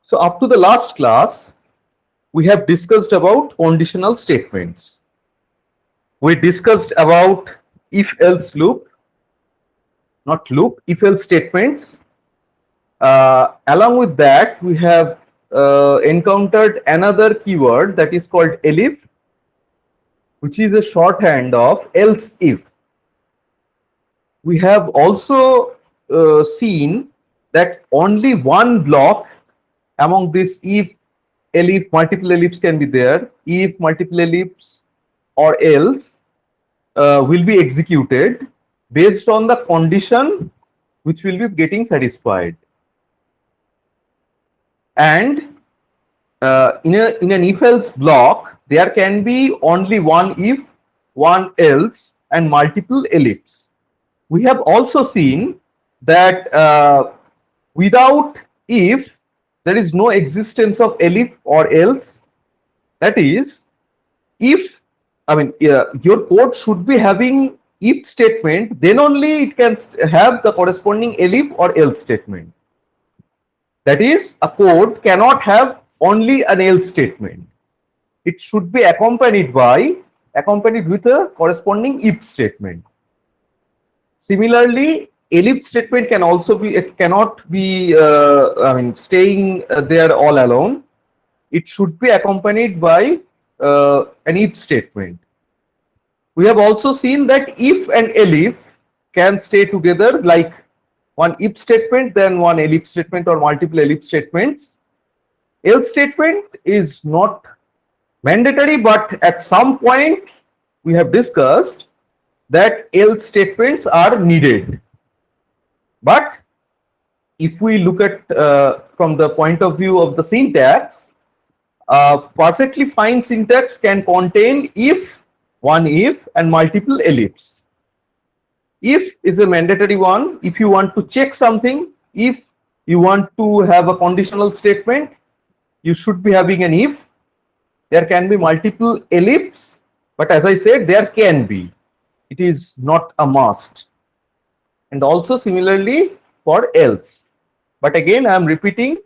So up to the last class, we have discussed about conditional statements. We discussed about if-else loop, not loop, if-else statements. Along with that, we have encountered another keyword that is called elif, which is a shorthand of else if. We have also seen that only one block among this if, elif, multiple elifs can be there, if, multiple elifs, or else will be executed based on the condition which will be getting satisfied. And in an if-else block, there can be only one if, one else, and multiple elifs. We have also seen that without if, there is no existence of elif or else. That is, if your code should be having if statement, then only it can have the corresponding elif or else statement. That is, a code cannot have only an else statement. It should be accompanied with a corresponding if statement. Similarly, elif statement can also be, it cannot be staying there all alone. It should be accompanied by an if statement. We have also seen that if and elif can stay together, like one if statement, then one elif statement, or multiple elif statements. Else statement is not mandatory, but at some point we have discussed that else statements are needed. But if we look at from the point of view of the syntax, perfectly fine syntax can contain if, one if, and multiple elifs. If is a mandatory one. If you want to check something, if you want to have a conditional statement, you should be having an if. There can be multiple elifs, but as I said, there can be. It is not a must. And also similarly for else. But again, I am repeating,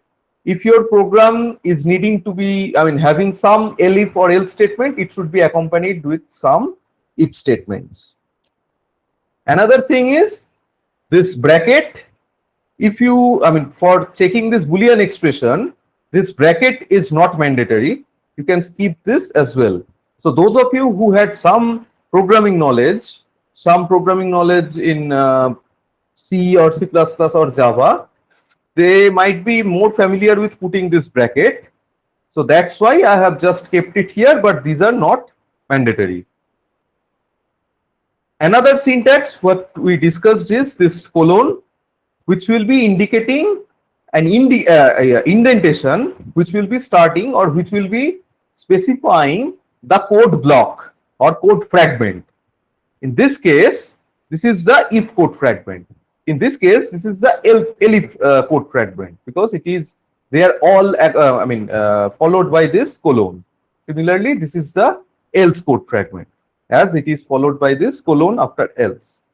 if your program is needing to be, having some elif or else statement, it should be accompanied with some if statements. Another thing is this bracket. If you, for checking this Boolean expression, this bracket is not mandatory. You can skip this as well. So those of you who had some programming knowledge in C or C++ or Java, they might be more familiar with putting this bracket. So that's why I have just kept it here, but these are not mandatory. Another syntax what we discussed is this colon, which will be indicating an indentation which will be starting or which will be specifying the code block or code fragment. In this case, this is the if code fragment. In this case, this is the elif code fragment, because it is, they are all followed by this colon. Similarly, this is the else code fragment, as it is followed by this colon after else.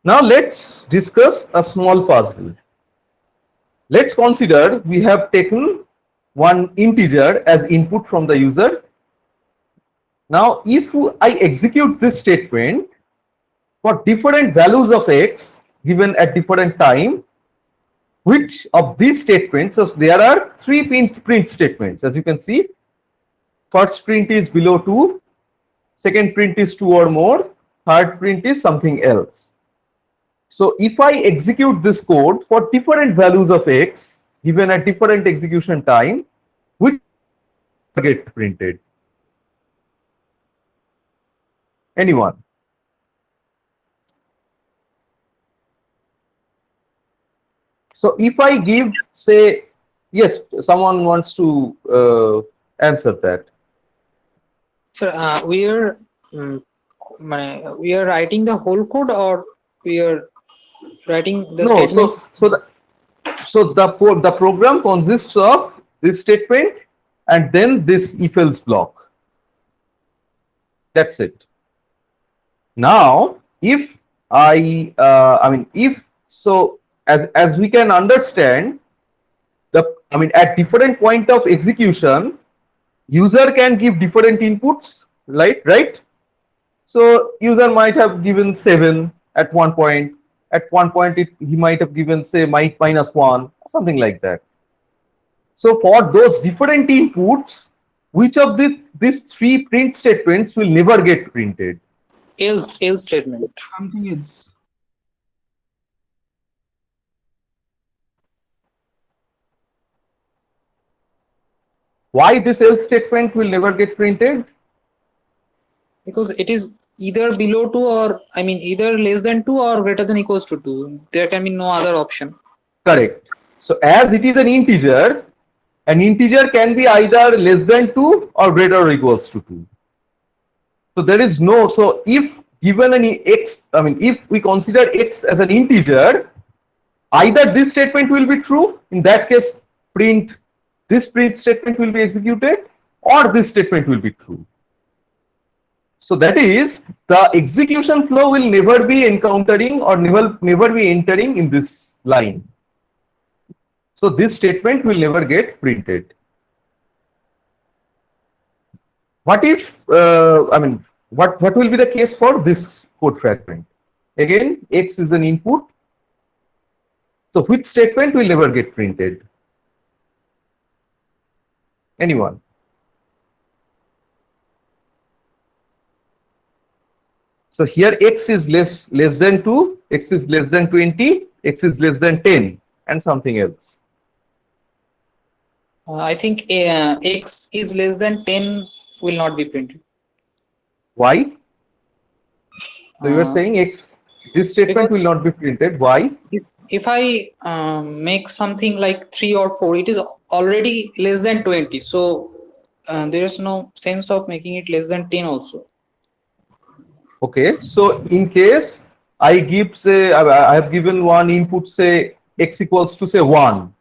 Now let's discuss a small puzzle. Let's consider we have taken one integer as input from the user. Now if I execute this statement for different values of x given at different time, which of these statements, so there are three print statements, as you can see. First print is below 2, second print is 2 or more, third print is something else. So if I execute this code for different values of x given at different execution time, which get printed? Anyone? So if I give, say, yes, someone wants to answer that. So we are writing the whole code, or we are writing the statements? So the program consists of this statement and then this if-else block. That's it. Now, if I, as we can understand, at different point of execution, user can give different inputs, right? So user might have given 7 at one point. At one point, he might have given, say, -1, something like that. So for those different inputs, which of these three print statements will never get printed? Else statement. Something else. Why this else statement will never get printed? Because it is either below 2 or either less than 2 or greater than equals to 2. There can be no other option. Correct. So as it is an integer can be either less than 2 or greater or equals to 2. So there is no, so if given an x, if we consider x as an integer, either this statement will be true, in that case this print statement will be executed, or this statement will be true. So that is, the execution flow will never be encountering or never be entering in this line. So this statement will never get printed. What if, what will be the case for this code fragment? Again, x is an input. So which statement will never get printed? Anyone? So here x is less than 2, x is less than 20, x is less than 10, and something else. I think x is less than 10 will not be printed. Why? So you are saying this statement because will not be printed. Why? if I make something like 3 or 4, it is already less than 20. So there is no sense of making it less than 10 also. Okay, so in case I give, say, I have given one input, say x equals to, say, 1.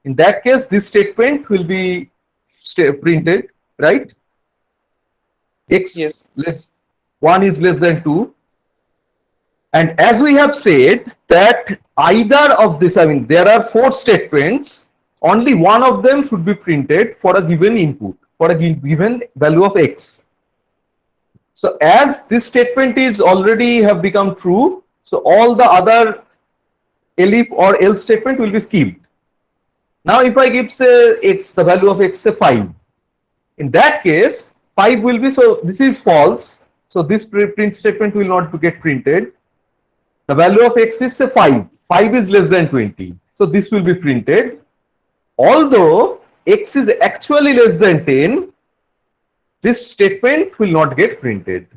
In that case, this statement will be printed, right? X Yes. 1 is less than 2. And as we have said that either of this, there are 4 statements, only one of them should be printed for a given input, for a given value of x. So as this statement is already have become true, so all the other elif or else statement will be skipped. Now if I give, say, x, the value of x, say 5, in that case 5 will be, so this is false, so this print statement will not get printed. The value of x is, say, 5 is less than 20, so this will be printed. Although x is actually less than 10, this statement will not get printed.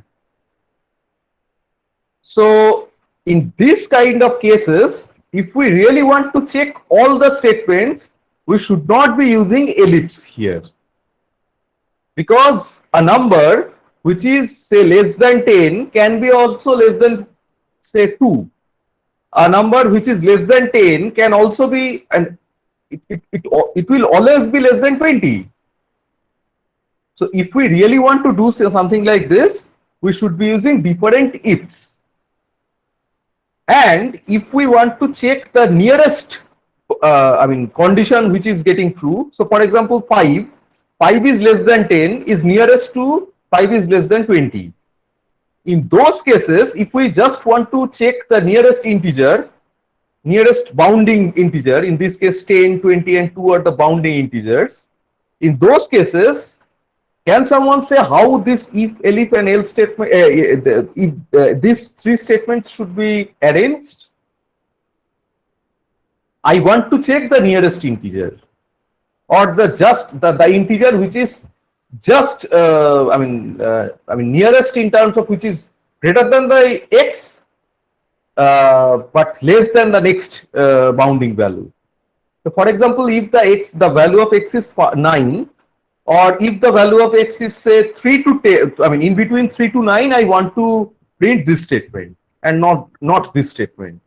So in this kind of cases, if we really want to check all the statements, we should not be using ellipse here, because a number which is, say, less than 10 can be also less than, say, 2. A number which is less than 10 can also be, and it will always be less than 20. So if we really want to do something like this, we should be using different ifs. And if we want to check the nearest condition which is getting true, so for example 5 is less than 10 is nearest to 5 is less than 20. In those cases, if we just want to check the nearest integer, nearest bounding integer, in this case 10, 20 and 2 are the bounding integers, in those cases, can someone say how this if, elif and else statement, these 3 statements should be arranged? I want to check the nearest integer, or the integer which is just nearest in terms of which is greater than the x but less than the next bounding value. So for example, if the value of x is 9, or if the value of x is, say, 3 to 10, in between 3 to 9, I want to print this statement and not this statement.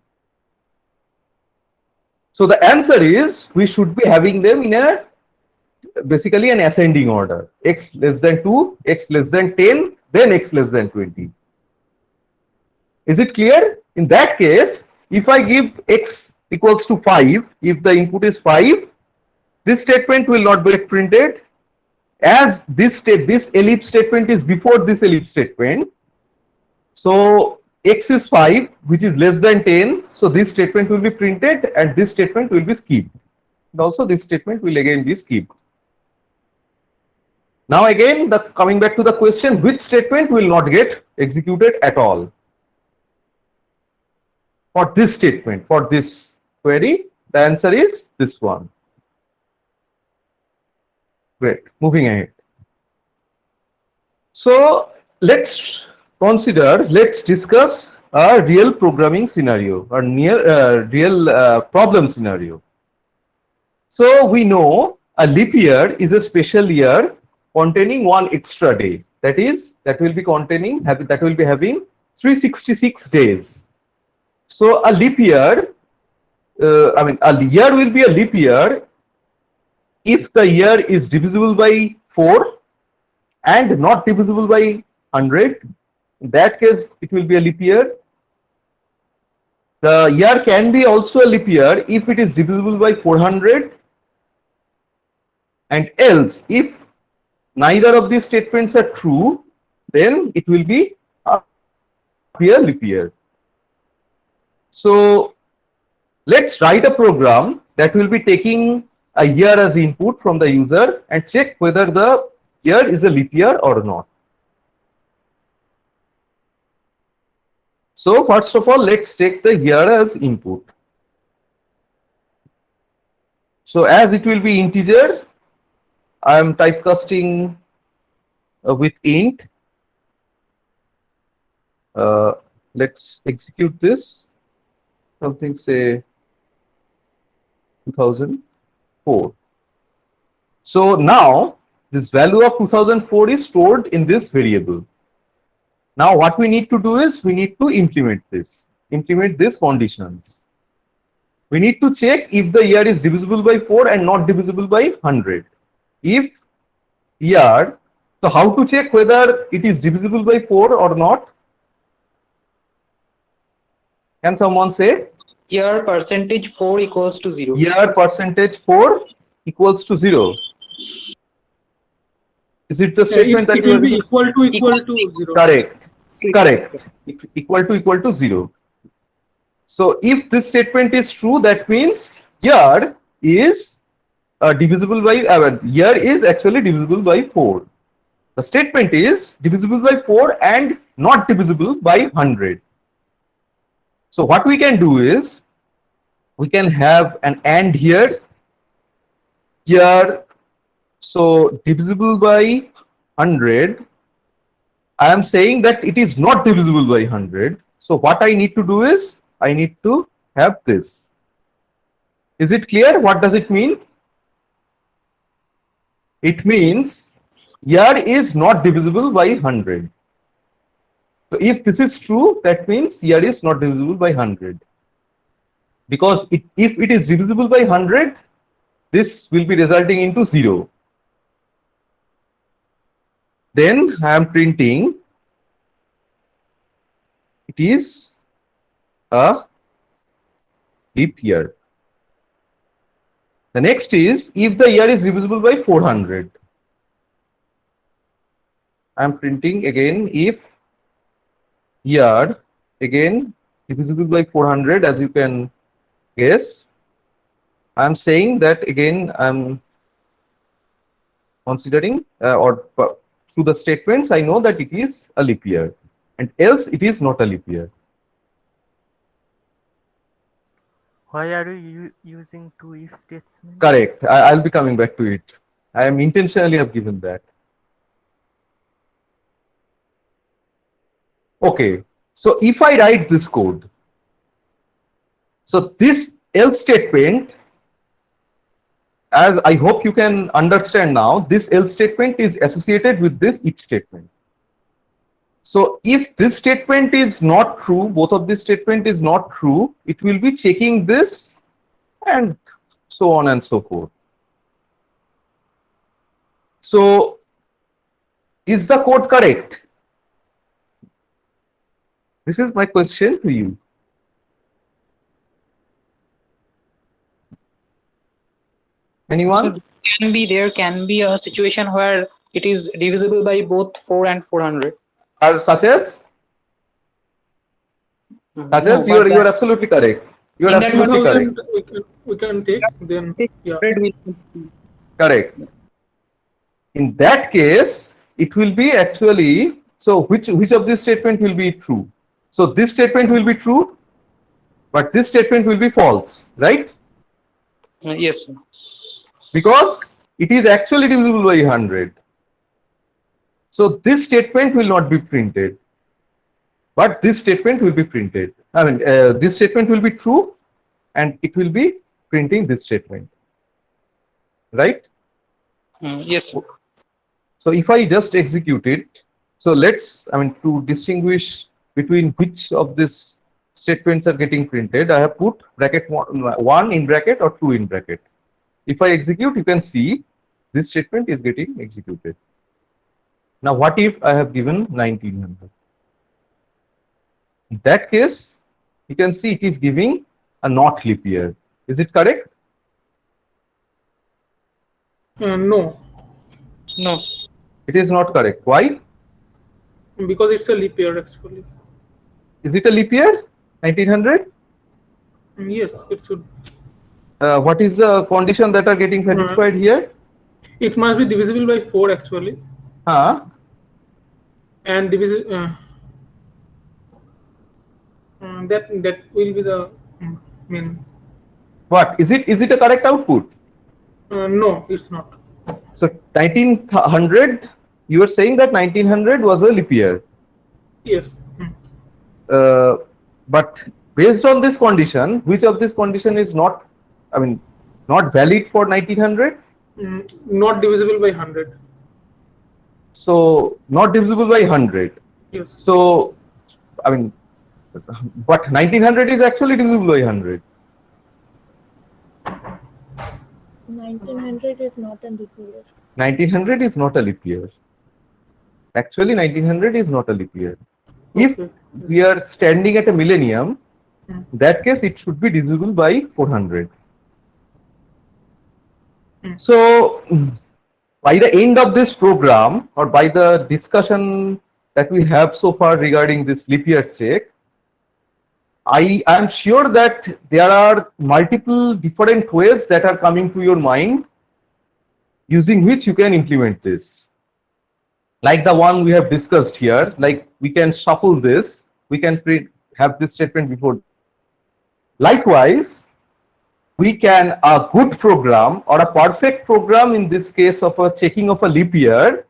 So the answer is we should be having them in basically an ascending order: x less than 2, x less than 10, then x less than 20. Is it clear? In that case, if I give x equals to 5, if the input is 5, this statement will not get printed. As this ellipse statement is before this ellipse statement, so x is 5, which is less than 10, so this statement will be printed and this statement will be skipped. And also this statement will again be skipped. Now again, coming back to the question, which statement will not get executed at all? For this statement, for this query, the answer is this one. Great, moving ahead. So let's discuss a real programming scenario or real problem scenario. So we know a leap year is a special year containing one extra day. That will be having 366 days. So a leap year, a year will be a leap year if the year is divisible by 4 and not divisible by 100. In that case, it will be a leap year. The year can be also a leap year if it is divisible by 400, and else if neither of these statements are true, then it will be a leap year. So let's write a program that will be taking a year as input from the user and check whether the year is a leap year or not. So first of all, let's take the year as input. So as it will be integer, I am typecasting with int. Let's execute this. Something say 2004. So now this value of 2004 is stored in this variable. Now what we need to do is we need to implement these conditions. We need to check if the year is divisible by 4 and not divisible by 100. If year, so how to check whether it is divisible by 4 or not? Can someone say? Year percentage 4 equals to 0. Year percentage 4 equals to 0. Is it the statement that it will be equal to 0? Correct. Equal to 0. So if this statement is true, that means year is divisible by year is actually divisible by 4. The statement is divisible by 4 and not divisible by 100. So what we can do is we can have an AND here. So divisible by 100. I am saying that it is not divisible by 100. So what I need to do is I need to have this. Is it clear? What does it mean? It means year is not divisible by 100. So if this is true, that means year is not divisible by 100. Because if it is divisible by 100, this will be resulting into 0. Then I am printing it is a leap year. The next is if the year is divisible by 400. I am printing again if year again divisible by 400, as you can guess. I am saying that again I am considering through the statements I know that it is a leap year, and else it is not a leap year. Why are you using two if statements? Correct. I'll be coming back to it. I am intentionally have given that. Okay. So if I write this code, so this else statement, as I hope you can understand now, this else statement is associated with this if statement. So if this statement is not true, both of this statement is not true, it will be checking this and so on and so forth. So is the code correct? This is my question to you. Anyone? There can be a situation where it is divisible by both 4 and 400. Such as? Such No, as but you are absolutely correct. You are in that absolutely correct. 2000 we can take, then yeah. 100 will Correct. In that case, it will be actually, so which of this statement will be true? So this statement will be true, but this statement will be false, right? yes, sir. Because it is actually divisible by 100. So this statement will not be printed, but this statement will be printed. I mean, this statement will be true, and it will be printing this statement, right? Yes, sir. So if I just execute it, so let's, I mean, to distinguish between which of these statements are getting printed, I have put bracket one in bracket or two in bracket. If I execute, you can see this statement is getting executed. Now, what if I have given 1900? In that case, you can see it is giving a not leap year. Is it correct? No, No, sir. It is not correct. Why? because it's a leap year actually. Is it a leap year? 1900? Yes, it should. What is the condition that are getting satisfied here? It must be divisible by 4 actually, Huh? and that will be the mean. What is it? Is it a correct output? No, it's not. So 1900, you are saying that 1900 was a leap year. Yes. But based on this condition, which of this condition is not, I mean, not valid for 1900? Not divisible by 100. So not divisible by 100. Yes. So, I mean, but 1900 is actually divisible by 100. 1900 is not a leap year. 1900 is not a leap year. Actually, 1900 is not a leap year. If Okay. we are standing at a millennium, Hmm. in that case, it should be divisible by 400. So, by the end of this program, or by the discussion that we have so far regarding this leap year check, I am sure that there are multiple different ways that are coming to your mind using which you can implement this. Like the one we have discussed here, like we can shuffle this, we can have this statement before. Likewise, we can, a good program or a perfect program in this case of a checking of a leap year,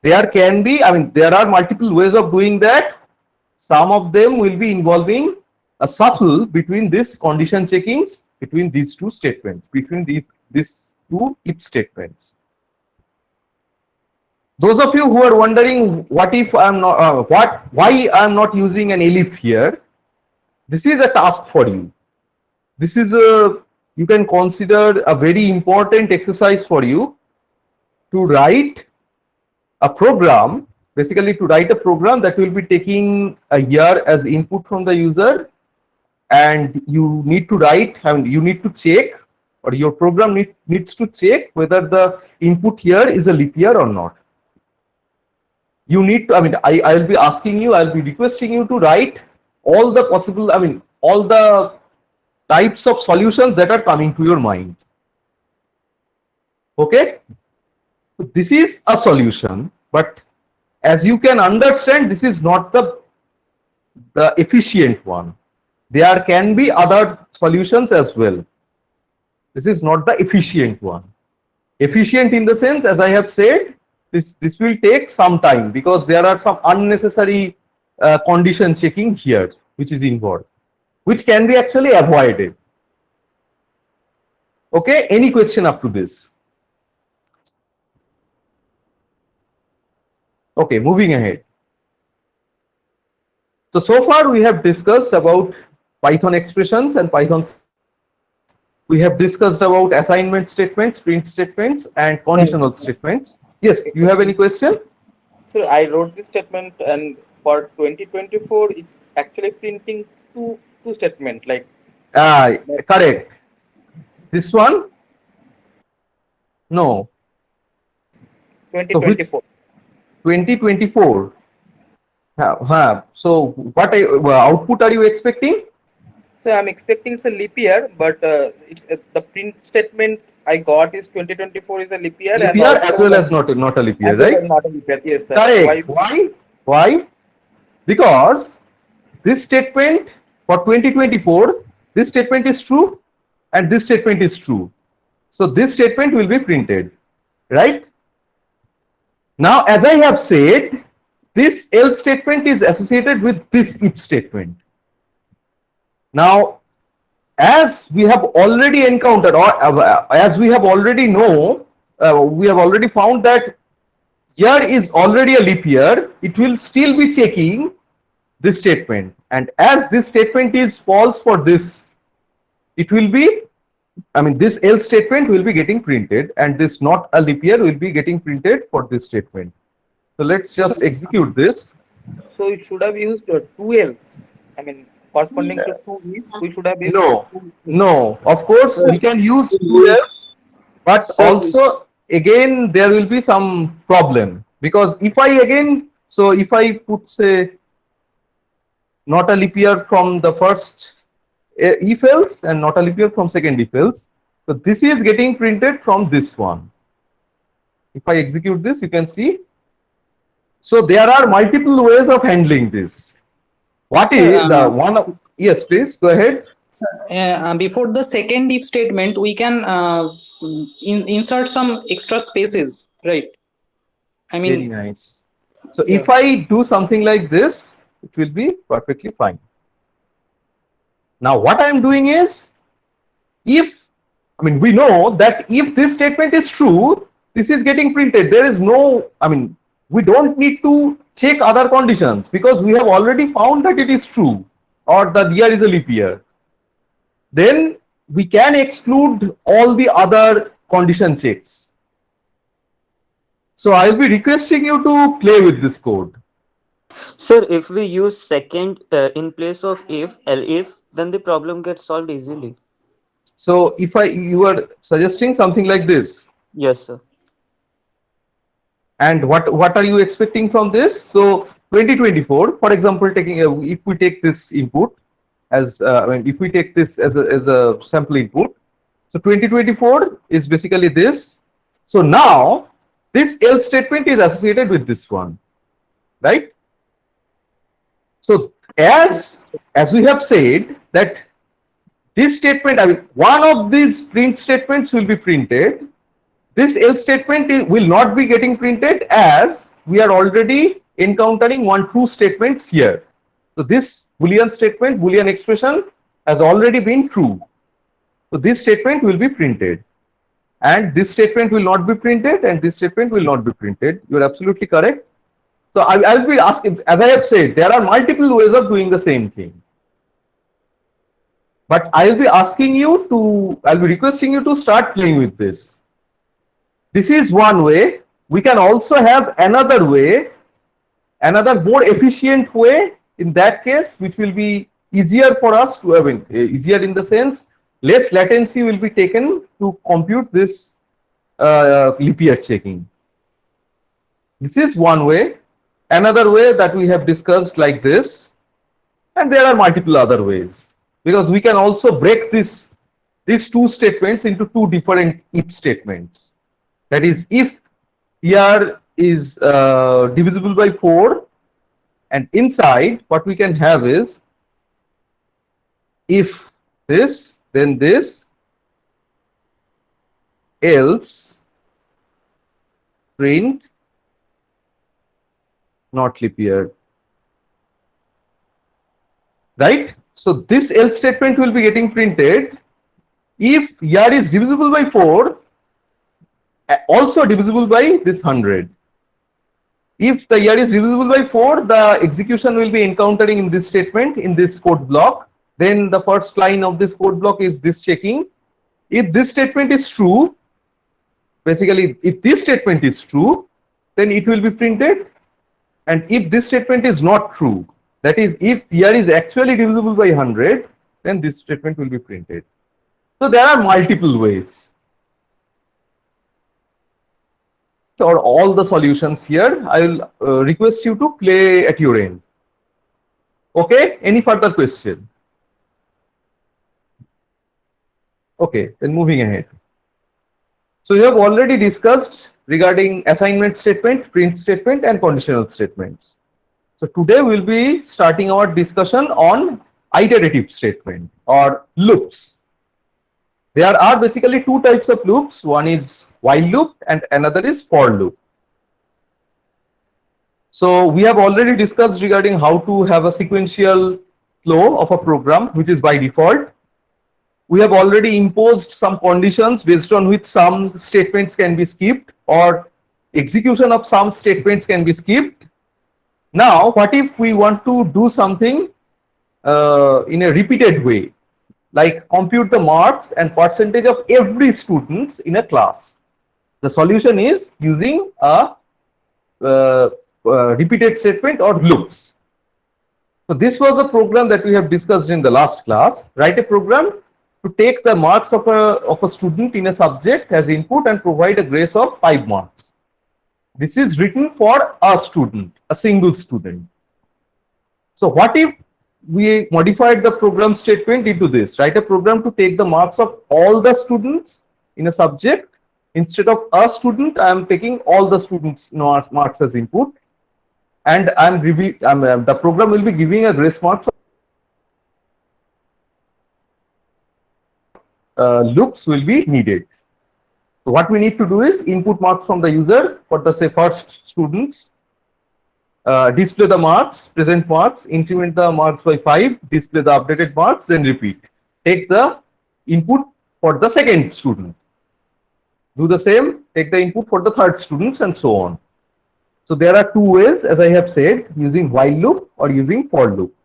there can be, I mean, there are multiple ways of doing that. Some of them will be involving a shuffle between this condition checkings, between these two statements, between these two if statements. Those of you who are wondering what if I'm not, why I'm not using an elif here, this is a task for you. This is you can consider a very important exercise for you to write a program, basically to write a program that will be taking a year as input from the user, and you need to write, and you need to check, or your program needs to check whether the input here is a leap year or not. You need to, I mean, I will be asking you, I'll be requesting you to write all the possible, I mean, all the types of solutions that are coming to your mind. Okay? So this is a solution, but as you can understand, this is not the efficient one. There can be other solutions as well. This is not the efficient one. Efficient in the sense, as I have said, this will take some time because there are some unnecessary condition checking here which is involved, which can be actually avoided. Okay, any question up to this? Okay, moving ahead. So far we have discussed about Python expressions and Python's. We have discussed about assignment statements, print statements, and conditional statements. Yes, you have any question? So I wrote this statement, and for 2024, it's actually printing two statement like. Correct. This one, No, 2024. 2024. So what output are you expecting? So I'm expecting it's a leap year, but it's the print statement I got is 2024 is a leap year, Leap and year also as well as not a leap year, as well right? as not a leap year. Yes, sir. Correct. Why? Because this statement for 2024, this statement is true and this statement is true. So this statement will be printed, right? Now, as I have said, this else statement is associated with this if statement. Now, as we have already encountered, or as we have already know, we have already found that year is already a leap year, it will still be checking this statement. And as this statement is false for this, it will be, this else statement will be getting printed, and this not a leap year will be getting printed for this statement. So let's just execute this. So you should have used two else. Corresponding to two ifs, we should have used No, two. no, of course we can use two else, but also again there will be some problem, because if I put, say, not a leap year from the first if else and not a leap year from second if else, so this is getting printed from this one. If I execute this, you can see. So there are multiple ways of handling this. What Sir, is the one? Yes, please go ahead. Sir, before the second if statement, we can insert some extra spaces, right? Very nice. So if I do something like this, it will be perfectly fine. Now what I am doing is, we know that if this statement is true, this is getting printed. There is no, we don't need to check other conditions, because we have already found that it is true, or the year is a leap year. Then we can exclude all the other condition checks. So I'll be requesting you to play with this code. Sir, if we use second in place of if, then the problem gets solved easily. So if you are suggesting something like this. Yes, sir. And what are you expecting from this? So 2024, for example, if we take this input as if we take this as a sample input, so 2024 is basically this. So now this else statement is associated with this one, right? So as we have said that this statement, one of these print statements will be printed. This else statement will not be getting printed, as we are already encountering one true statement here. So this Boolean statement, Boolean expression has already been true. So this statement will be printed, and this statement will not be printed, and this statement will not be printed. You are absolutely correct. So I'll be asking, as I have said, there are multiple ways of doing the same thing. But I'll be requesting you to start playing with this. This is one way. We can also have another way, another more efficient way in that case, which will be easier for us to, easier in the sense, less latency will be taken to compute this leap year checking. This is one way. Another way that we have discussed like this, and there are multiple other ways, because we can also break these two statements into two different if statements. That is, if year is divisible by 4, and inside what we can have is, if this, then this, else print not leap year, right? So this else statement will be getting printed if year is divisible by 4, also divisible by this 100. If the year is divisible by 4, the execution will be encountering in this statement, in this code block. Then the first line of this code block is this checking. If this statement is true, basically if this statement is true, then it will be printed. And if this statement is not true, that is, if year is actually divisible by 100, then this statement will be printed. So there are multiple ways. or all the solutions here, I will request you to play at your end. Okay, any further question? Okay, then moving ahead. So you have already discussed regarding assignment statement, print statement, and conditional statements. So today we'll be starting our discussion on iterative statement or loops. There are basically two types of loops. One is while loop and another is for loop. So we have already discussed regarding how to have a sequential flow of a program, which is by default. We have already imposed some conditions based on which some statements can be skipped or execution of some statements can be skipped. Now, what if we want to do something in a repeated way, like compute the marks and percentage of every student in a class? The solution is using a repeated statement or loops. So this was a program that we have discussed in the last class. Write a program to take the marks of a student in a subject as input and provide a grace of 5 marks. This is written for a student, a single student. So what if we modified the program statement into this? Write a program to take the marks of all the students in a subject. Instead of a student, I am taking all the students' marks as input, and the program will be giving a grace marks. Loops will be needed. So what we need to do is input marks from the user for the say first students, display the marks, present marks, increment the marks by 5, display the updated marks, then repeat. Take the input for the second student. Do the same, take the input for the third students and so on. So there are two ways, as I have said, using while loop or using for loop.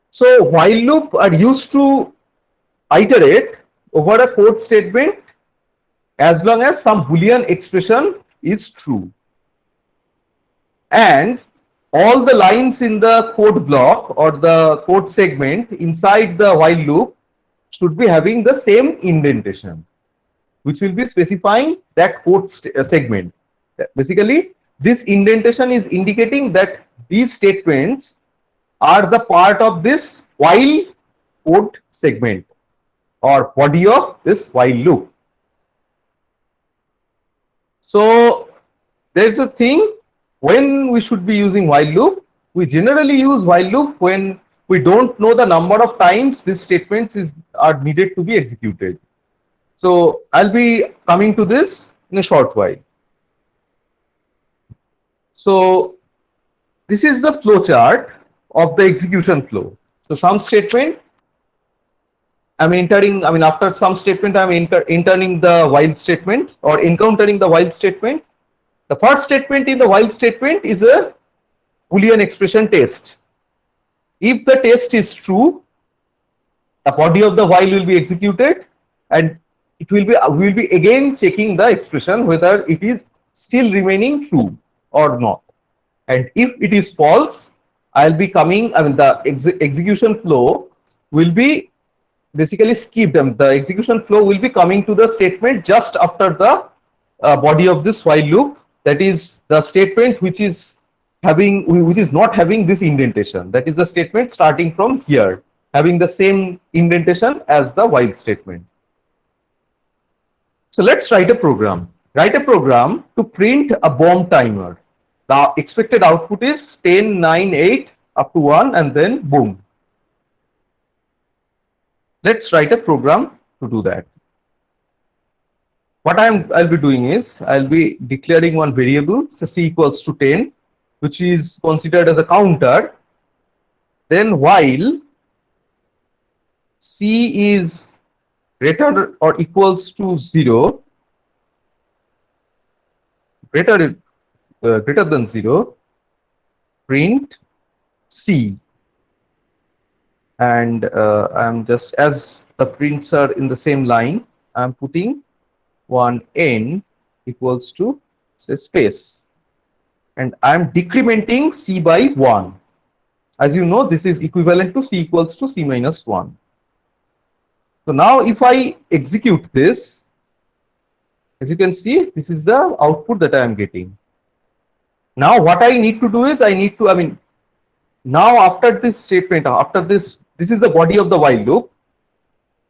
So while loop are used to iterate over a code statement as long as some Boolean expression is true. And all the lines in the code block or the code segment inside the while loop should be having the same indentation, which will be specifying that code segment. Basically, this indentation is indicating that these statements are the part of this while code segment or body of this while loop. So there is a thing when we should be using while loop. We generally use while loop when we don't know the number of times these statements are needed to be executed. So I'll be coming to this in a short while. So this is the flow chart of the execution flow. So some statement I'm entering, after some statement I'm entering the while statement or encountering the while statement. The first statement in the while statement is a Boolean expression test. If the test is true, the body of the while will be executed and we will be again checking the expression whether it is still remaining true or not. And if it is false, I'll be coming, the execution flow will be basically skipped. The execution flow will be coming to the statement just after the body of this while loop. That is the statement which is not having this indentation. That is the statement starting from here, having the same indentation as the while statement. So let's write a program. Write a program to print a bomb timer. The expected output is 10, 9, 8 up to 1 and then boom. Let's write a program to do that. What I'll be doing is I'll be declaring one variable, so c equals to 10, which is considered as a counter. Then while c is greater or equals to 0, greater than 0, print c. And I'm just, as the prints are in the same line, I'm putting one n equals to say space, and I'm decrementing c by 1. As you know, this is equivalent to c equals to c minus 1. So now if I execute this, As you can see, this is the output that I am getting. Now what I need to do is now after this statement, this is the body of the while loop.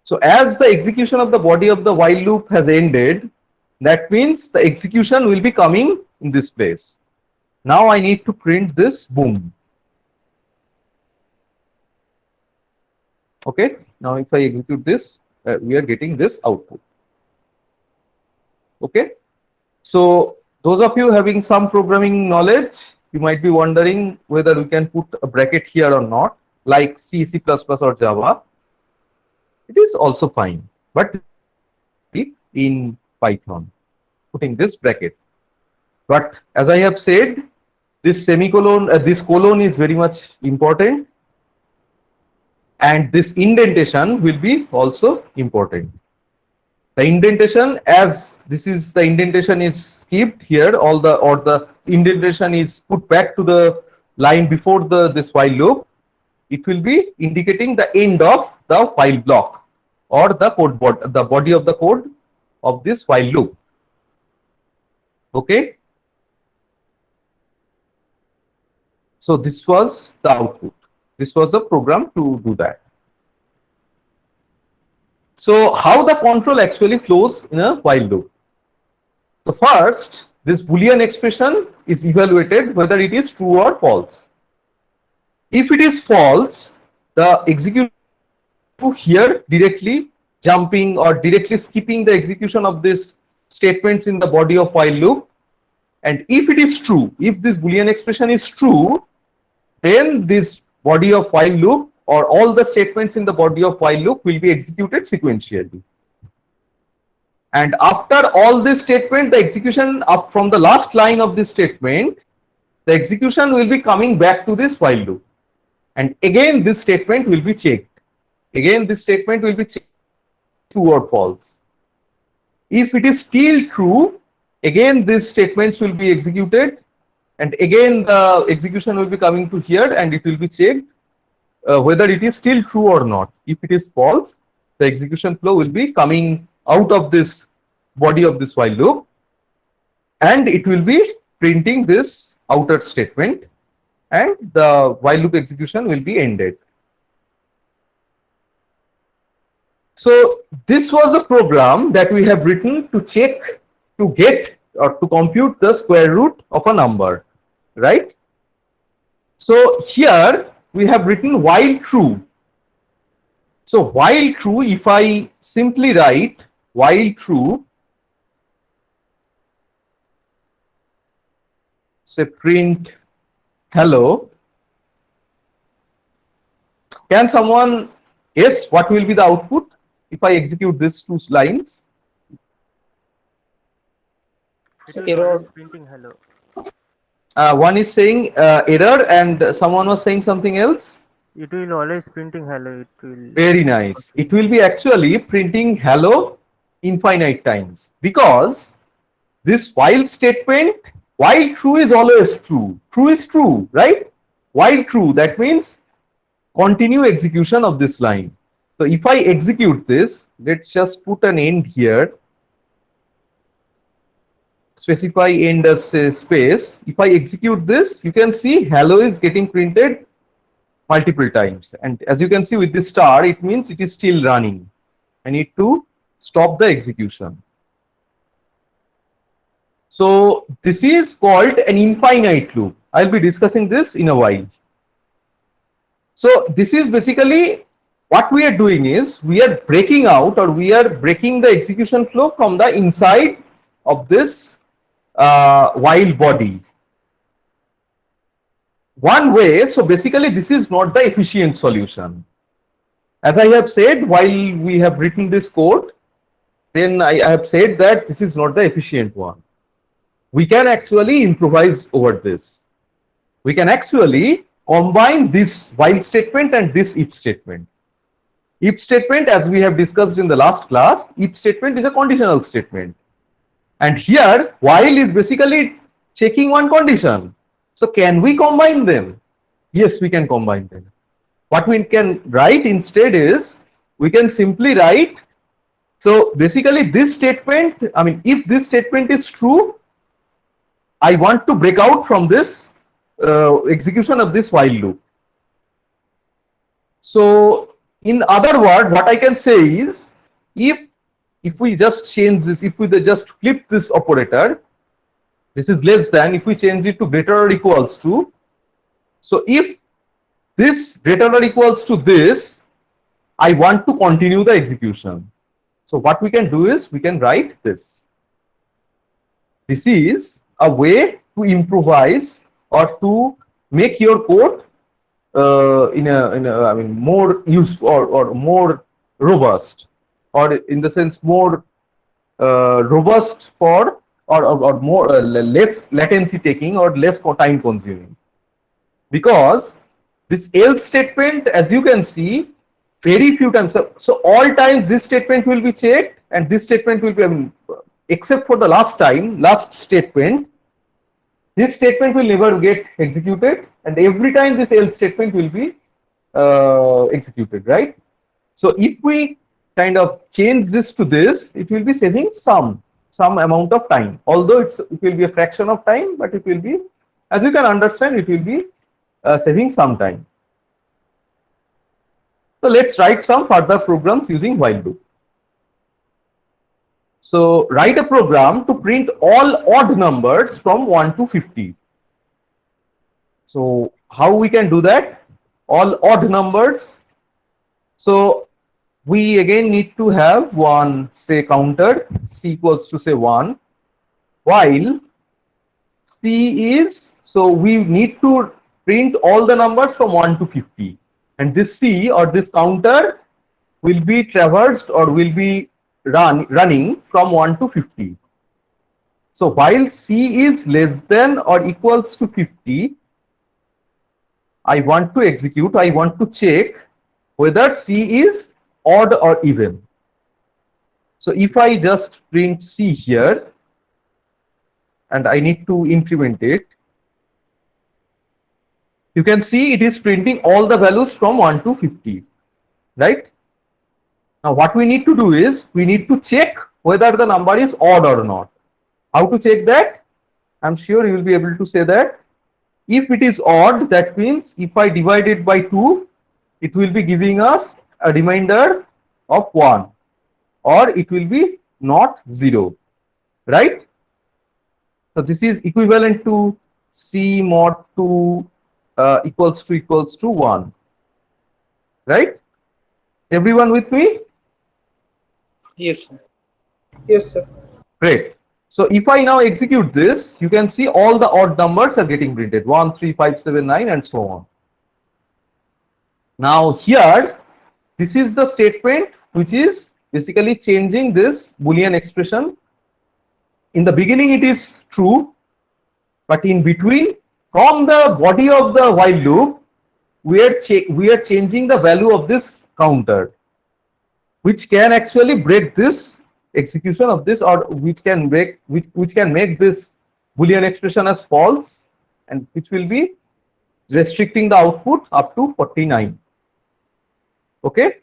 So as the execution of the body of the while loop has ended, that means the execution will be coming in this place. Now I need to print this boom. Okay, now if I execute this, we are getting this output. Okay, so those of you having some programming knowledge, you might be wondering whether we can put a bracket here or not, like C, C++ or Java. It is also fine, but in Python, putting this bracket. But as I have said, this semicolon, this colon is very much important, and this indentation will be also important. The indentation, as this is the indentation is skipped here, the indentation is put back to the line before this while loop, it will be indicating the end of the while block or the body of the code of this while loop. Okay. So this was the output. This was the program to do that. So how the control actually flows in a while loop? So first, this Boolean expression is evaluated whether it is true or false. If it is false, the execution here directly jumping or directly skipping the execution of these statements in the body of while loop. And if it is true, if this Boolean expression is true, then this body of while loop or all the statements in the body of while loop will be executed sequentially. And after all this statement, the execution up from the last line of this statement, the execution will be coming back to this while loop. And again, this statement will be checked. Again, this statement will be checked true or false. If it is still true, again, these statements will be executed. And again, the execution will be coming to here and it will be checked whether it is still true or not. If it is false, the execution flow will be coming out of this body of this while loop and it will be printing this outer statement and the while loop execution will be ended. So this was the program that we have written to check, to get or to compute the square root of a number, right? So here we have written while true. So while true, if I simply write while true, say print hello, can someone guess what will be the output if I execute these two lines? It will Error. always printing hello. One is saying error and someone was saying something else. It will always printing hello. It will. Very nice. It will be actually printing hello infinite times because this while statement, while true is always true. True is true, right? While true, that means continue execution of this line. So if I execute this, let's just put an end here. Specify end as a space. If I execute this, you can see hello is getting printed multiple times. And as you can see with this star, it means it is still running. I need to stop the execution. So this is called an infinite loop. I'll be discussing this in a while. So this is basically what we are doing is we are breaking out or we are breaking the execution flow from the inside of this while body. One way, so basically this is not the efficient solution. As I have said, while we have written this code, then I have said that this is not the efficient one. We can actually improvise over this. We can actually combine this while statement and this if statement. If statement, as we have discussed in the last class, if statement is a conditional statement. And here, while is basically checking one condition. So can we combine them? Yes, we can combine them. What we can write instead is, we can simply write So basically this statement, I mean, if this statement is true, I want to break out from this execution of this while loop. So in other words, what I can say is, if we just change this, if we just flip this operator, this is less than, if we change it to greater or equals to, so if this greater or equals to this, I want to continue the execution. So what we can do is we can write this. This is a way to improvise or to make your code in a I mean more useful or more robust, or in the sense more robust for or more less latency taking or less time consuming. Because this else statement, as you can see, very few times, so all times this statement will be checked and this statement will be, I mean, except for the last statement, this statement will never get executed, and every time this else statement will be executed, right? So if we kind of change this to this, it will be saving some amount of time, although it will be a fraction of time, but it will be, as you can understand, it will be saving some time. So let's write some further programs using while loop. So write a program to print all odd numbers from 1 to 50. So how we can do that? All odd numbers. So we again need to have one, say, counter c equals to say 1, while c is, so we need to print all the numbers from 1 to 50, and this c or this counter will be traversed or will be running from 1 to 50. So while c is less than or equals to 50, I want to execute, I want to check whether c is odd or even. So if I just print c here and I need to increment it, you can see it is printing all the values from 1 to 50, right? Now what we need to do is we need to check whether the number is odd or not. How to check that? I'm sure you will be able to say that if it is odd, that means if I divide it by 2, it will be giving us a remainder of 1, or it will be not 0, right? So this is equivalent to c mod 2 equals to 1, right? Everyone with me? Yes, sir. Yes, sir. Great. So if I now execute this, you can see all the odd numbers are getting printed, 1, 3, 5, 7, 9, and so on. Now here, this is the statement which is basically changing this Boolean expression. In the beginning it is true, but in between, from the body of the while loop, we are changing the value of this counter, which can actually break this execution of this, or which can make this Boolean expression as false, and which will be restricting the output up to 49. Okay.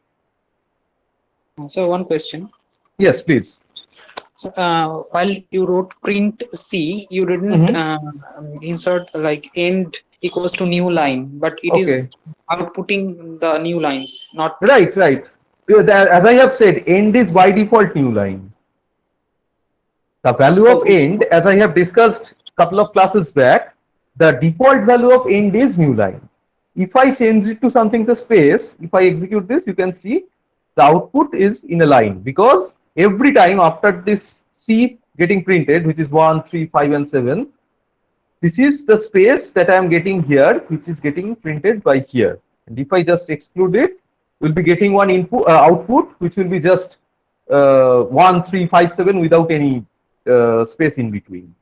So one question. Yes, please. So, while you wrote print C, you didn't insert like end equals to new line, but it is Okay. outputting the new lines, not Right. As I have said, end is by default new line. The value of end, as I have discussed a couple of classes back, the default value of end is new line. If I change it to something the space, if I execute this, you can see the output is in a line, because every time after this C getting printed, which is 1, 3, 5, and 7, this is the space that I am getting here, which is getting printed by here. And if I just exclude it, we'll be getting one input output, which will be just 1, 3, 5, 7 without any space in between.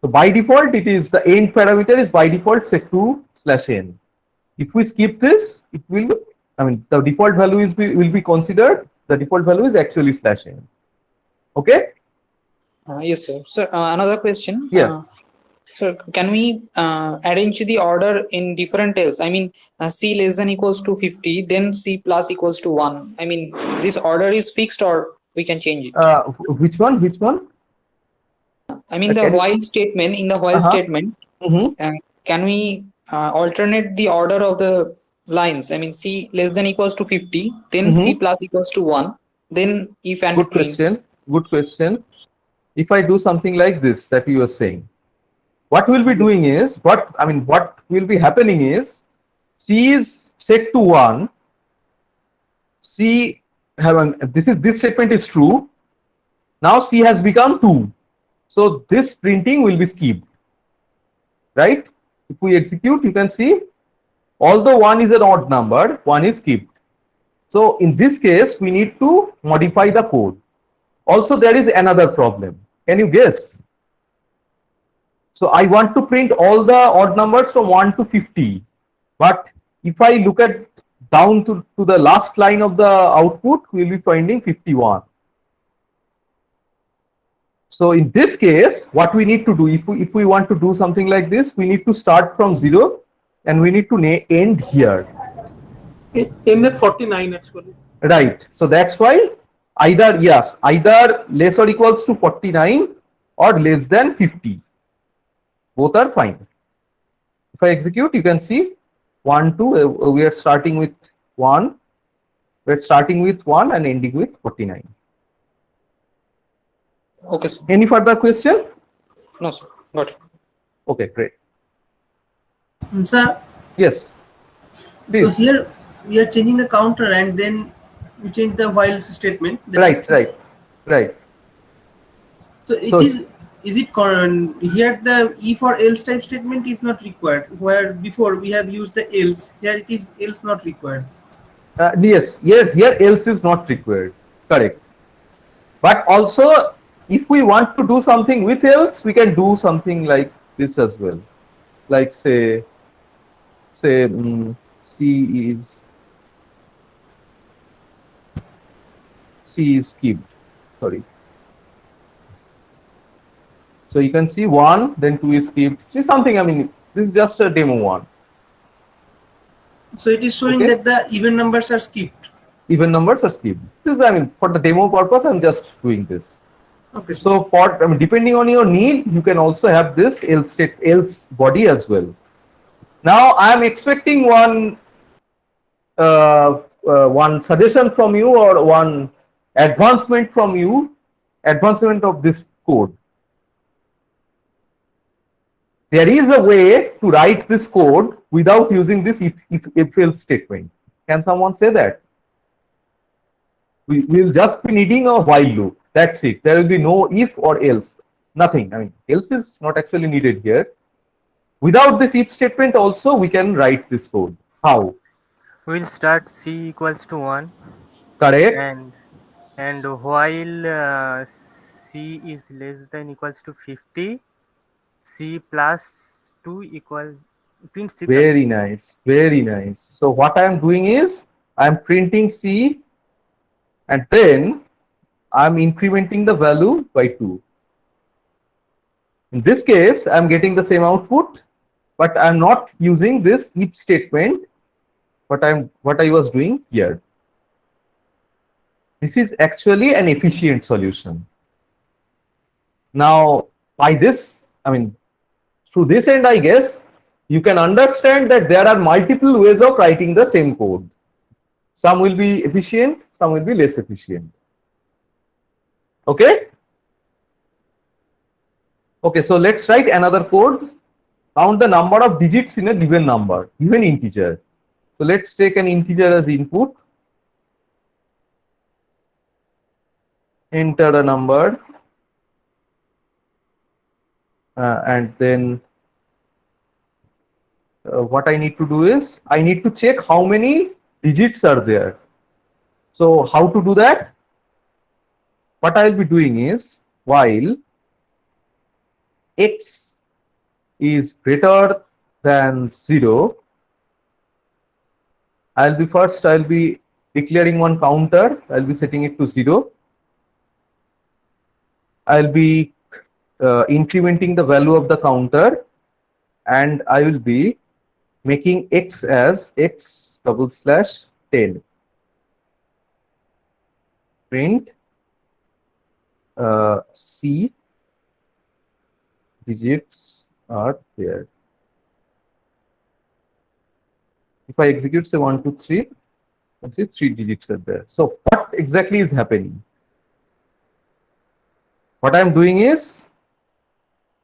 So by default, it is the end parameter is by default set to /n. If we skip this, it will, I mean, the default value will be considered. The default value is actually /n. Okay. yes, sir. So another question. Yeah. So can we arrange the order in different tails? I mean, C less than equals to 50, then C plus equals to 1. I mean, this order is fixed or we can change it. Which one? Which one? I mean, the can you- while statement, in the while Uh-huh. statement, can we alternate the order of the lines? I mean, C less than equals to 50, then C plus equals to 1, then if and Good between. question. Good question. If I do something like this that you are saying, what we'll be doing is what will be happening is C is set to 1. C this statement is true. Now C has become 2. So this printing will be skipped. Right? If we execute, you can see although 1 is an odd number, 1 is skipped. So in this case, we need to modify the code. Also, there is another problem. Can you guess? So I want to print all the odd numbers from 1 to 50. But if I look at down to the last line of the output, we will be finding 51. So in this case, what we need to do, if we want to do something like this, we need to start from 0 and we need to end here. In at 49 actually. Right. So that's why either less or equals to 49 or less than 50. Both are fine. If I execute, you can see 1, 2, we are starting with 1. We're starting with 1 and ending with 49. Okay, sir. Any further question? No, sir. Got it. Okay, great. Sir, Yes. so Please. here we are changing the counter and then we change the while statement. Right. So is it current here the if or else type statement is not required, where before we have used the else, here it is else not required. Yes, here else is not required. Correct. But also, if we want to do something with else, we can do something like this as well. Like say C is skipped. Sorry. So you can see 1, then 2 is skipped. See something. I mean, this is just a demo one. So it is showing Okay. that the even numbers are skipped. Even numbers are skipped. This is, for the demo purpose, I'm just doing this. Okay. So depending on your need, you can also have this else body as well. Now I am expecting one suggestion from you or one advancement of this code. There is a way to write this code without using this if else statement. Can someone say that? We will just be needing a while loop. That's it. There will be no if or else. Nothing. I mean, else is not actually needed here. Without this if statement also, we can write this code. How? We'll start C equals to 1 Correct. and while C is less than equals to 50, C plus 2 equal print C plus Very nice. Very nice. So what I am doing is I am printing C and then I am incrementing the value by 2. In this case, I am getting the same output, but I am not using this if statement. What I was doing here. This is actually an efficient solution. Now, by this, through this end, I guess you can understand that there are multiple ways of writing the same code. Some will be efficient, some will be less efficient. Okay? Okay, so let's write another code. Count the number of digits in a given integer. So let's take an integer as input. Enter a number. And then what I need to do is I need to check how many digits are there. So how to do that? What I will be doing is while x is greater than 0, I'll be declaring one counter. I'll be setting it to 0. I'll be incrementing the value of the counter, and I will be making x as x/10. Print C digits are there. If I execute say 1, 2, 3, let's see 3 digits are there. So what exactly is happening? What I'm doing is,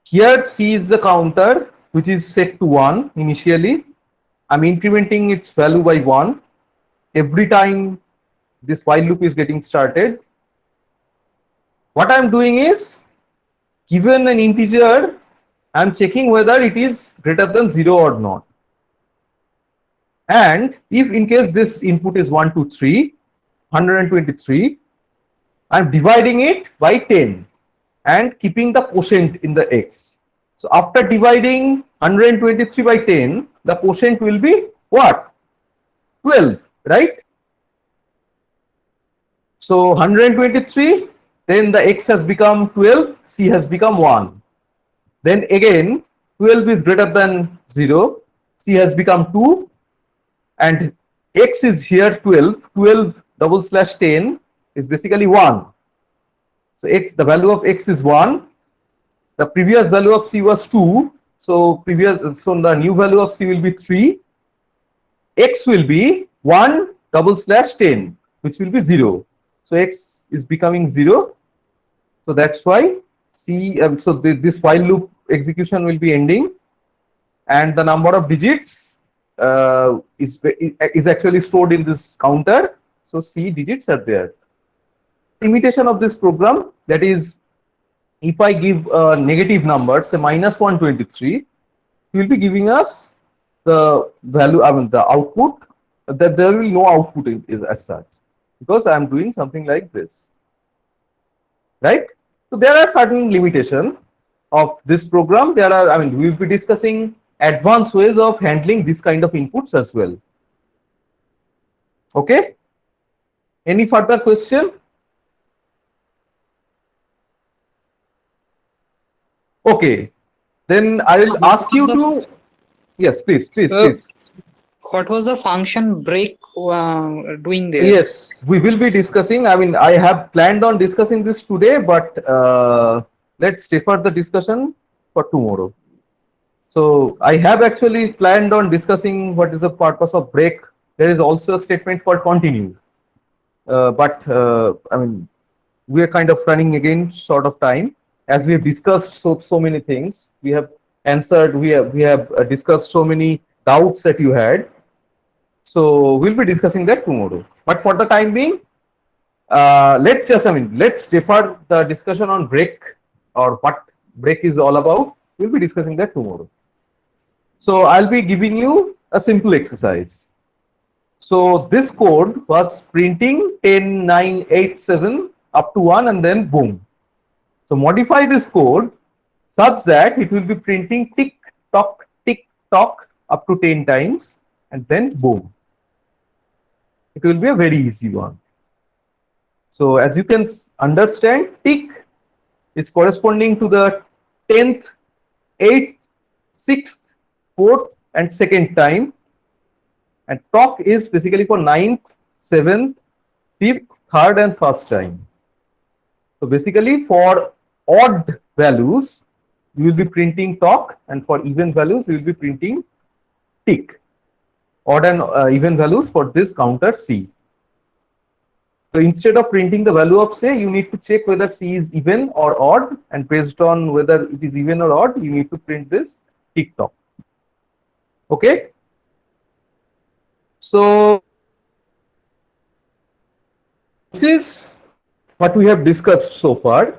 here C is the counter which is set to 1 initially. I'm incrementing its value by 1 every time this while loop is getting started. What I'm doing is, given an integer, I'm checking whether it is greater than 0 or not. And if in case this input is 1, 2, 3, 123, I'm dividing it by 10 and keeping the quotient in the x. So after dividing 123 by 10, the quotient will be what? 12, right? So 123, then the x has become 12, C has become 1. Then again, 12 is greater than 0, C has become 2, and x is here 12, 12/10 is basically 1. So x, the value of x is 1. The previous value of C was 2. So the new value of C will be 3. X will be 1/10, which will be 0. So x is becoming 0. So that's why this while loop execution will be ending, and the number of digits is actually stored in this counter. So C digits are there. Limitation of this program, that is, if I give a negative number, say -123, it will be giving us the value, I mean the output, that there will be no output as such, because I am doing something like this, right? So there are certain limitations of this program. There are, I mean, we will be discussing advanced ways of handling this kind of inputs as well. Okay, any further question? Okay, then I will ask you to, yes, please. What was the function break doing there? Yes, we will be discussing. I mean, I have planned on discussing this today, but let's defer the discussion for tomorrow. So I have actually planned on discussing what is the purpose of break. There is also a statement called continue, but I mean, we are kind of running again short of time. As we have discussed so many things, we have answered, we have discussed so many doubts that you had. So we'll be discussing that tomorrow. But for the time being, let's defer the discussion on break, or what break is all about. We'll be discussing that tomorrow. So I'll be giving you a simple exercise. So this code was printing 10, 9, 8, 7 up to 1, and then boom. So modify this code such that it will be printing tick tock up to 10 times, and then boom. It will be a very easy one. So as you can understand, tick is corresponding to the 10th, 8th, 6th, 4th, and 2nd time, and tock is basically for 9th, 7th, 5th, 3rd, and 1st time. So basically, for odd values, you will be printing tock, and for even values, you will be printing tick. Odd and even values for this counter C. So instead of printing the value of C, you need to check whether C is even or odd, and based on whether it is even or odd, you need to print this tick tock. Okay. So this is what we have discussed so far.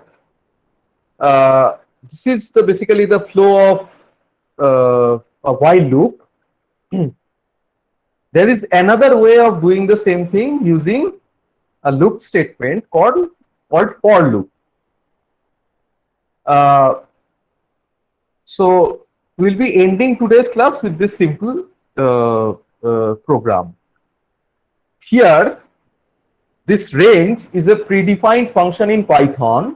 This is basically the flow of a while loop. There is another way of doing the same thing using a loop statement called for loop. So we'll be ending today's class with this simple program. Here, this range is a predefined function in Python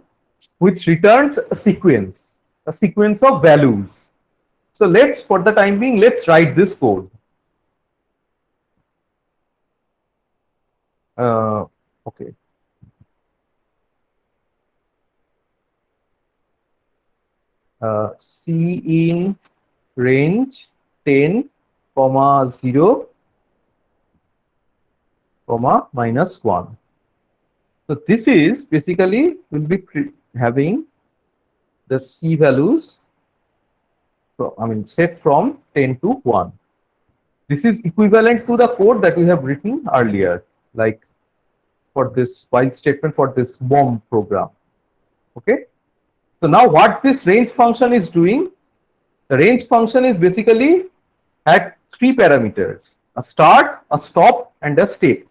which returns a sequence. a sequence of values. So let's, for the time being, let's write this code. Okay. C in range 10, comma 0, comma -1. So this is basically will be having the C values, set from 10 to 1. This is equivalent to the code that we have written earlier, like for this while statement for this bomb program. Okay. So now what this range function is doing, the range function is basically had 3 parameters: a start, a stop, and a state.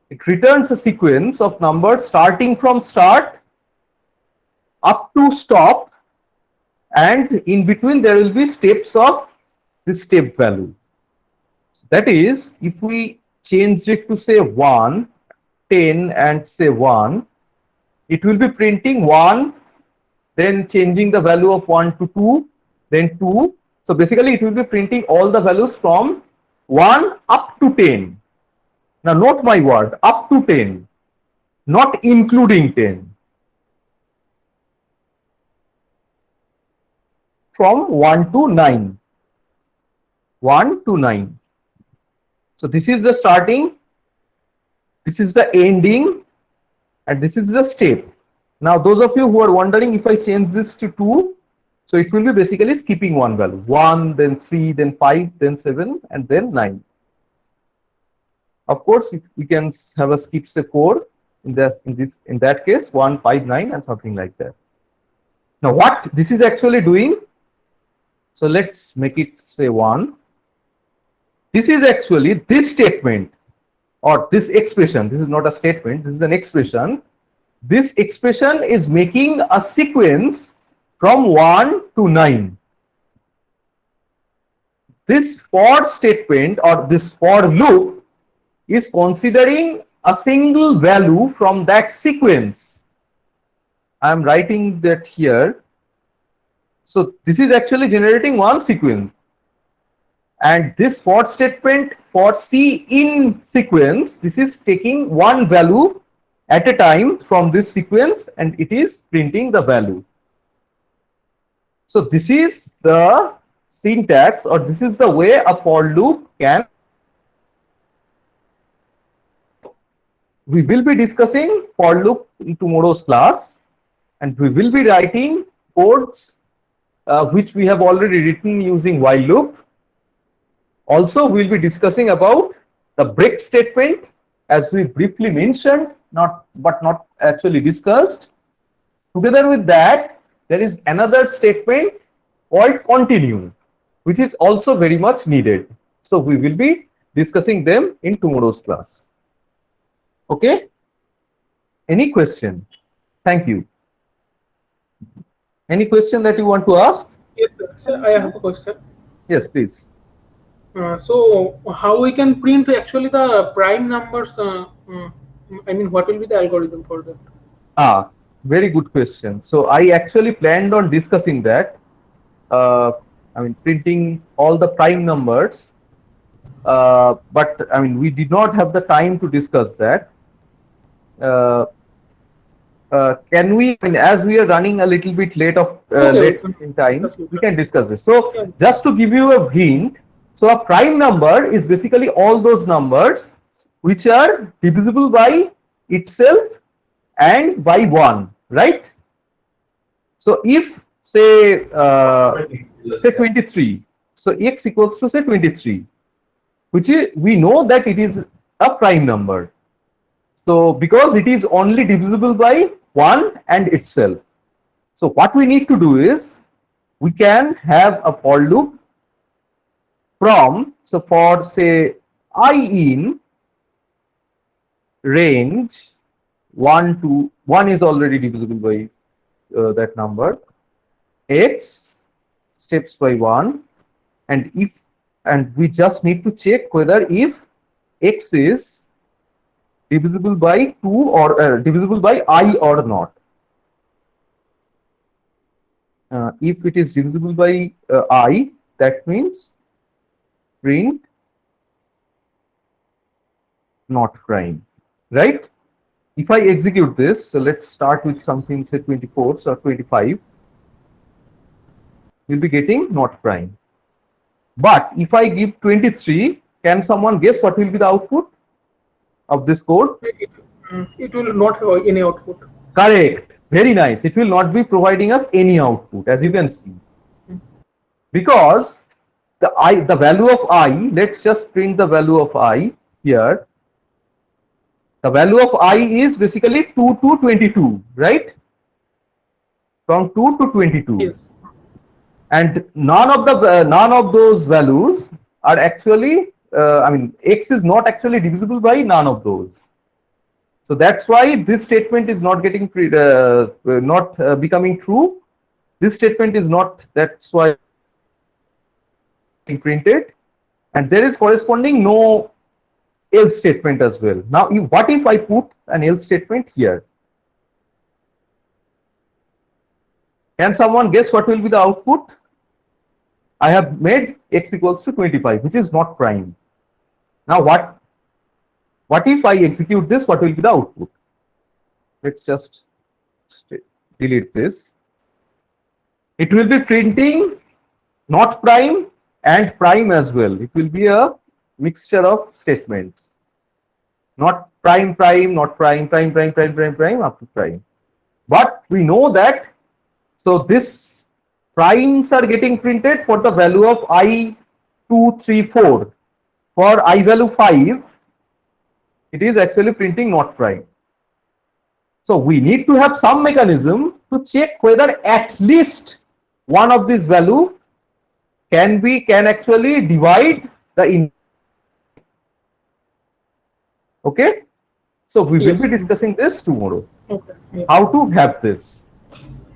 It returns a sequence of numbers starting from start up to stop, and in between there will be steps of this step value. That is, if we change it to say 1, 10 and say 1, it will be printing 1, then changing the value of 1 to 2, then 2. So basically it will be printing all the values from 1 up to 10. Now note my word, up to 10, not including 10. From 1 to 9. 1 to 9. So this is the starting, this is the ending, and this is the step. Now those of you who are wondering, if I change this to 2, so it will be basically skipping one value. 1, then 3, then 5, then 7, and then 9. Of course, we can have a skip say 4 in that case 1, 5, 9 and something like that. Now what this is actually doing, so let's make it say 1. This is actually this statement or this expression. This is not a statement, this is an expression. This expression is making a sequence from 1 to 9. This for statement or this for loop is considering a single value from that sequence. I am writing that here. So this is actually generating one sequence. And this for statement for C in sequence, this is taking one value at a time from this sequence and it is printing the value. So this is the syntax, or this is the way a for loop can. We will be discussing for loop in tomorrow's class, and we will be writing codes which we have already written using while loop. Also, we will be discussing about the break statement, as we briefly mentioned, but not actually discussed. Together with that, there is another statement called continue, which is also very much needed. So we will be discussing them in tomorrow's class. Okay? Any question? Thank you. Any question that you want to ask? Yes, sir. Sir, I have a question. Yes, please. So how we can print actually the prime numbers? I mean, what will be the algorithm for that? Very good question. So I actually planned on discussing that. Printing all the prime numbers, but we did not have the time to discuss that. Can we, as we are running a little bit late in time, we can discuss this. So just to give you a hint, so a prime number is basically all those numbers which are divisible by itself and by 1, right? So if say 23, so x equals to say 23, which is, we know that it is a prime number. So because it is only divisible by 1 and itself. So what we need to do is, we can have a for loop from, so for say I in range 1 to 1 is already divisible by that number, x steps by 1, and we just need to check whether if x is divisible by 2 or divisible by I or not. If it is divisible by I, that means print not prime, right? If I execute this, so let's start with something, say 24 or 25, you'll be getting not prime. But if I give 23, can someone guess what will be the output of this code? It will not have any output. Correct. Very nice. It will not be providing us any output, as you can see. Because the value of I, let's just print the value of I here. The value of I is basically 2 to 22, right? From 2 to 22. Yes. And none of those values are actually, X is not actually divisible by none of those. So that's why this statement is not getting becoming true. This statement is not, that's why being printed, and there is corresponding no else statement as well. Now, what if I put an else statement here? Can someone guess what will be the output? I have made X equals to 25, which is not prime. Now, what if I execute this? What will be the output? Let's just delete this. It will be printing not prime and prime as well. It will be a mixture of statements. Not prime, prime, not prime, prime, prime, prime, prime, prime, up to prime. But we know that, so this primes are getting printed for the value of I, 2, 3, 4. For I value 5, it is actually printing not prime. So we need to have some mechanism to check whether at least one of these value can actually divide the in. Okay, so we will be discussing this tomorrow. Okay. Yeah. How to have this.